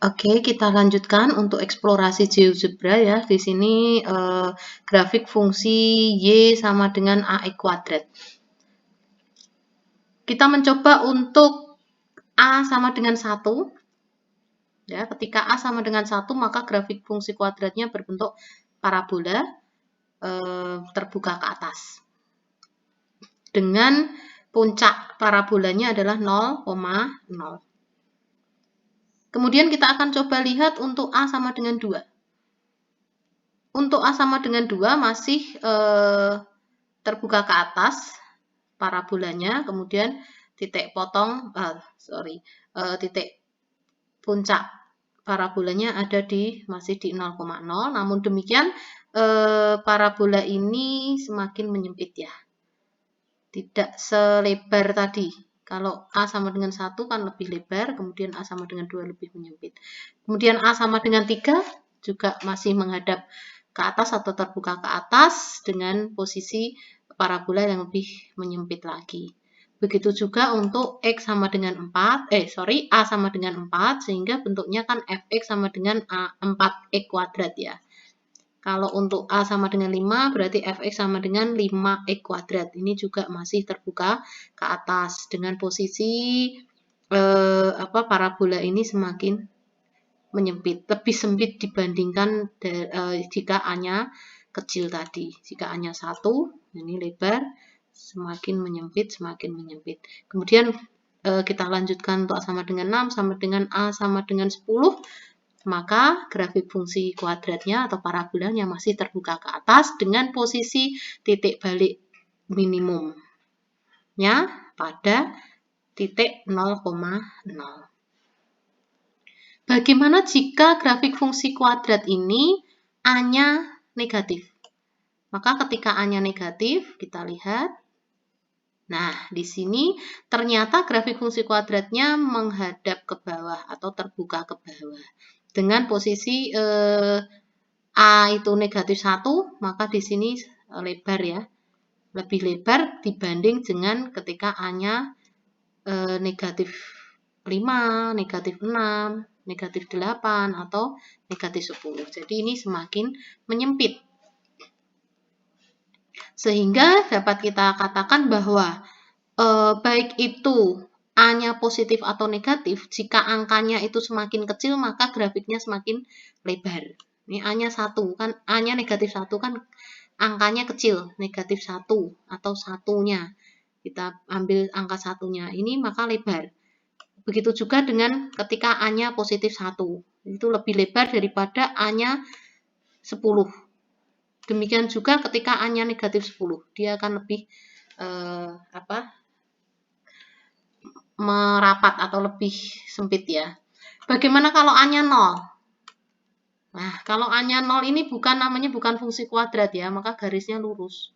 Oke, kita lanjutkan untuk eksplorasi GeoGebra ya. Di sini grafik fungsi Y sama dengan AX kuadrat. Kita mencoba untuk A sama dengan 1. Ya, ketika A sama dengan 1, maka grafik fungsi kuadratnya berbentuk parabola terbuka ke atas. Dengan puncak parabolanya adalah 0,0. Kemudian kita akan coba lihat untuk A sama dengan 2. Untuk A sama dengan 2 masih terbuka ke atas parabolanya, kemudian titik potong, titik puncak parabolanya ada masih di 0,0. Namun demikian parabola ini semakin menyempit ya. Tidak selebar tadi. Kalau A sama dengan 1 kan lebih lebar, kemudian A sama dengan 2 lebih menyempit. Kemudian A sama dengan 3 juga masih menghadap ke atas atau terbuka ke atas dengan posisi parabola yang lebih menyempit lagi. Begitu juga untuk X sama dengan 4, A sama dengan 4, sehingga bentuknya kan Fx sama dengan 4x kuadrat ya. Kalau untuk A sama dengan 5, berarti Fx sama dengan 5x kuadrat. Ini juga masih terbuka ke atas dengan posisi parabola ini semakin menyempit, lebih sempit dibandingkan jika A-nya kecil tadi. Jika A-nya 1, ini lebar, semakin menyempit, semakin menyempit. Kemudian kita lanjutkan untuk A sama dengan 6, sama dengan A sama dengan 10, maka grafik fungsi kuadratnya atau parabolanya masih terbuka ke atas dengan posisi titik balik minimumnya pada titik 0,0. Bagaimana jika grafik fungsi kuadrat ini A-nya negatif? Maka ketika A-nya negatif, kita lihat. Nah, di sini ternyata grafik fungsi kuadratnya menghadap ke bawah atau terbuka ke bawah. Dengan posisi A itu negatif 1, maka di sini lebar ya. Lebih lebar dibanding dengan ketika A-nya negatif 5, negatif 6, negatif 8, atau negatif 10. Jadi ini semakin menyempit. Sehingga dapat kita katakan bahwa baik itu A-nya positif atau negatif, jika angkanya itu semakin kecil, maka grafiknya semakin lebar. Ini A-nya 1, kan A-nya negatif 1 kan angkanya kecil, negatif 1 atau satunya. Kita ambil angka satunya, ini maka lebar. Begitu juga dengan ketika A-nya positif 1, itu lebih lebar daripada A-nya 10. Demikian juga ketika A-nya negatif 10, dia akan lebih merapat atau lebih sempit ya. Bagaimana kalau A-nya 0? Nah, kalau A-nya 0 ini namanya bukan fungsi kuadrat ya, maka garisnya lurus.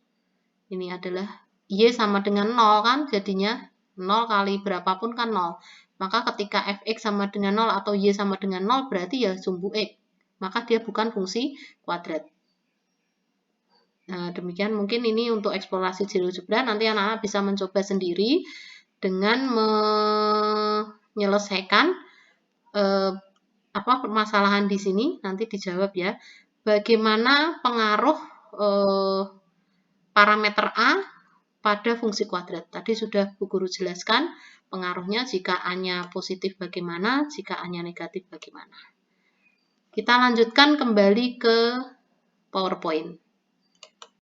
Ini adalah Y sama dengan 0 kan, jadinya 0 kali berapapun kan 0. Maka ketika Fx sama dengan 0 atau Y sama dengan 0 berarti ya sumbu X. Maka dia bukan fungsi kuadrat. Nah, demikian mungkin ini untuk eksplorasi GeoGebra. Nanti anak-anak bisa mencoba sendiri dengan menyelesaikan permasalahan di sini. Nanti dijawab ya. Bagaimana pengaruh parameter A pada fungsi kuadrat. Tadi sudah Bu Guru jelaskan pengaruhnya jika A-nya positif bagaimana, jika A-nya negatif bagaimana. Kita lanjutkan kembali ke PowerPoint.